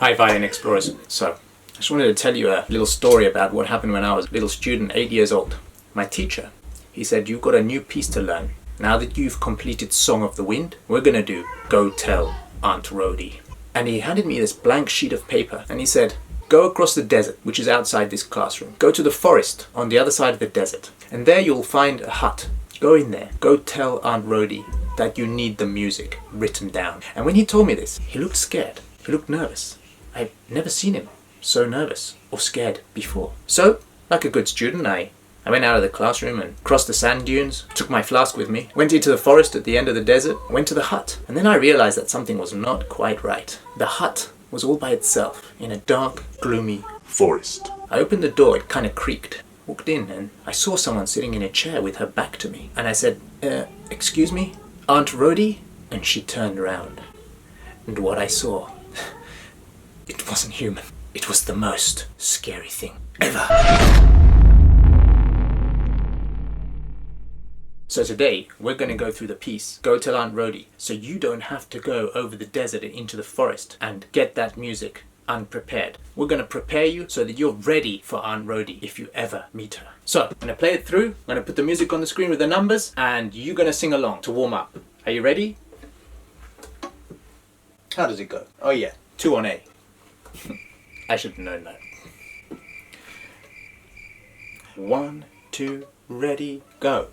Hi Violin Explorers. So, I just wanted to tell you a little story about what happened when I was a little student, 8 years old. My teacher, he said, "You've got a new piece to learn. Now that you've completed Song of the Wind, we're gonna do Go Tell Aunt Rhody." And he handed me this blank sheet of paper and he said, "Go across the desert, which is outside this classroom. Go to the forest on the other side of the desert. And there you'll find a hut. Go in there. Go tell Aunt Rhody that you need the music written down." And when he told me this, he looked scared. He looked nervous. I've never seen him so nervous or scared before. So, like a good student, I went out of the classroom and crossed the sand dunes, took my flask with me, went into the forest at the end of the desert, went to the hut. And then I realized that something was not quite right. The hut was all by itself in a dark, gloomy forest. I opened the door, it kind of creaked. Walked in and I saw someone sitting in a chair with her back to me. And I said, "Excuse me, Aunt Rhody?" And she turned around. And what I saw, it wasn't human. It was the most scary thing ever. So today, we're going to go through the piece, Go Tell Aunt Rhody, so you don't have to go over the desert and into the forest and get that music unprepared. We're going to prepare you so that you're ready for Aunt Rhody if you ever meet her. So, I'm going to play it through, I'm going to put the music on the screen with the numbers, and you're going to sing along to warm up. Are you ready? How does it go? Oh yeah, 2 on A. I should have known that. 1, 2, ready, go.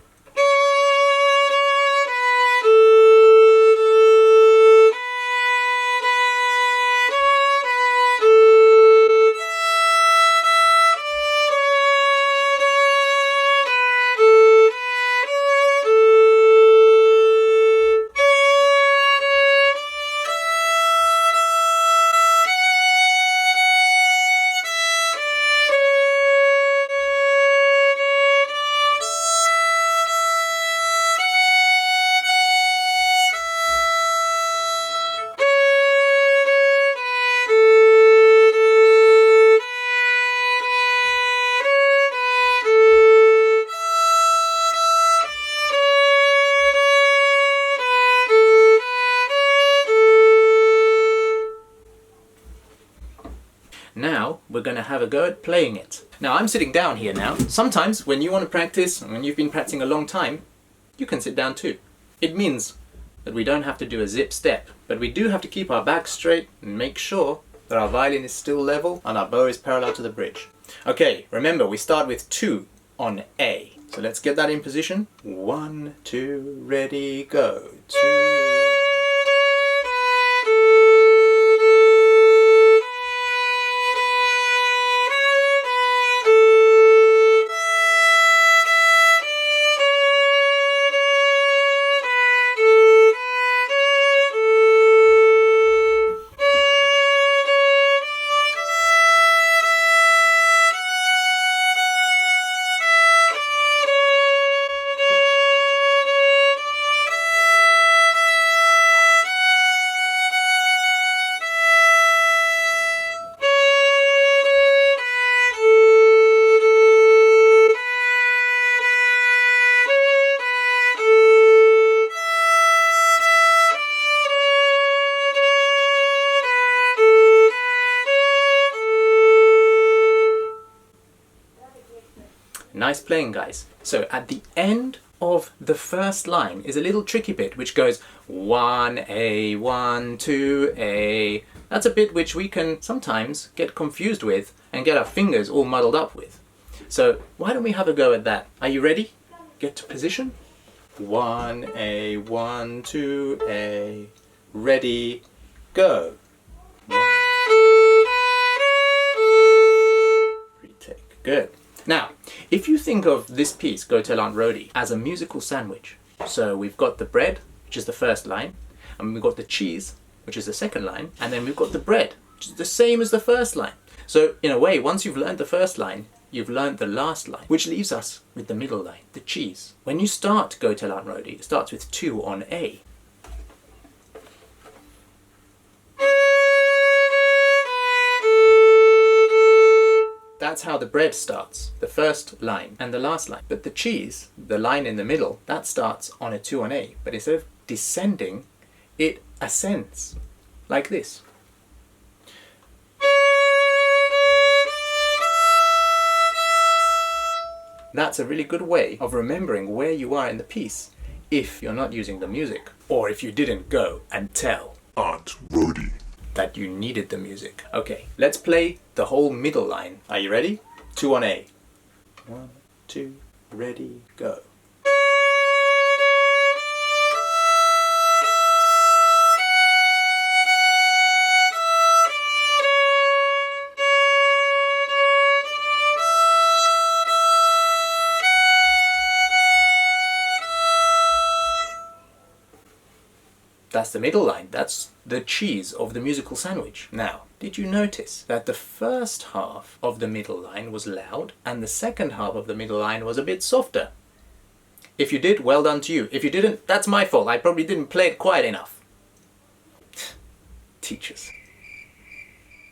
Now, we're going to have a go at playing it. Now, I'm sitting down here now. Sometimes, when you want to practice, and when you've been practicing a long time, you can sit down too. It means that we don't have to do a zip step, but we do have to keep our back straight and make sure that our violin is still level and our bow is parallel to the bridge. Okay, remember, we start with 2 on A. So let's get that in position. 1, 2, ready, go. 2. Nice playing, guys. So at the end of the first line is a little tricky bit which goes 1A, 1, 2A. That's a bit which we can sometimes get confused with and get our fingers all muddled up with. So why don't we have a go at that? Are you ready? Get to position. 1A, 1, 2A. Ready, go. Retake. Good. Now, if you think of this piece, Go Tell Aunt Rhody, as a musical sandwich, so we've got the bread, which is the first line, and we've got the cheese, which is the second line, and then we've got the bread, which is the same as the first line. So, in a way, once you've learned the first line, you've learned the last line, which leaves us with the middle line, the cheese. When you start Go Tell Aunt Rhody, it starts with 2 on A. That's how the bread starts, the first line and the last line. But the cheese, the line in the middle, that starts on a 2 on A. But instead of descending, it ascends, like this. That's a really good way of remembering where you are in the piece if you're not using the music, or if you didn't go and tell Aunt Rhody that you needed the music. Okay, let's play the whole middle line. Are you ready? 2 on A. 1, 2, ready, go. That's the middle line. That's the cheese of the musical sandwich. Now, did you notice that the first half of the middle line was loud and the second half of the middle line was a bit softer? If you did, well done to you. If you didn't, that's my fault. I probably didn't play it quiet enough. Teachers.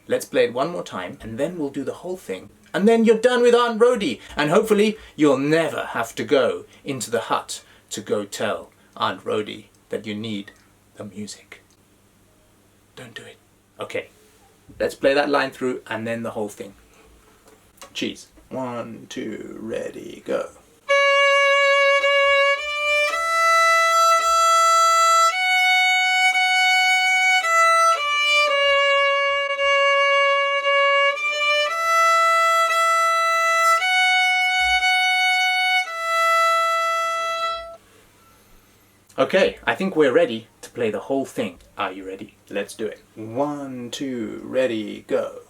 Let's play it one more time and then we'll do the whole thing. And then you're done with Aunt Rhody. And hopefully you'll never have to go into the hut to go tell Aunt Rhody that you need the music. Don't do it. Okay, let's play that line through and then the whole thing. Cheese. 1, 2, ready, go. Okay, I think we're ready to play the whole thing. Are you ready? Let's do it. 1, 2, ready, go.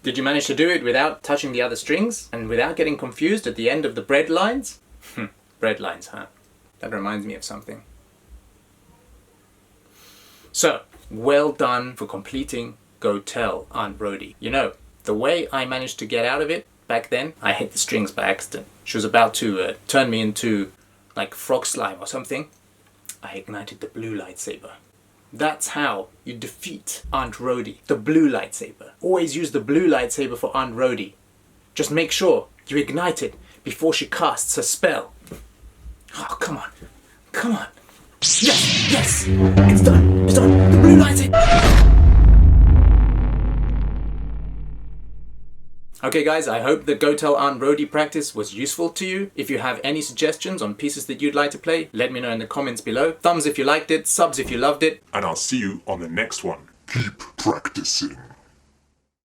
Did you manage to do it without touching the other strings and without getting confused at the end of the bread lines? Bread lines, huh? That reminds me of something. So, well done for completing Go Tell Aunt Rhody. You know, the way I managed to get out of it back then, I hit the strings by accident. She was about to turn me into like frog slime or something. I ignited the blue lightsaber. That's how you defeat Aunt Rhody. The blue lightsaber. Always use the blue lightsaber for Aunt Rhody. Just make sure you ignite it before she casts her spell. Oh, come on. Come on. Yes! Yes! It's done! It's done! The blue lightsaber! Okay guys, I hope the Go Tell Aunt Rhody practice was useful to you. If you have any suggestions on pieces that you'd like to play, let me know in the comments below. Thumbs if you liked it, subs if you loved it. and I'll see you on the next one. Keep practicing.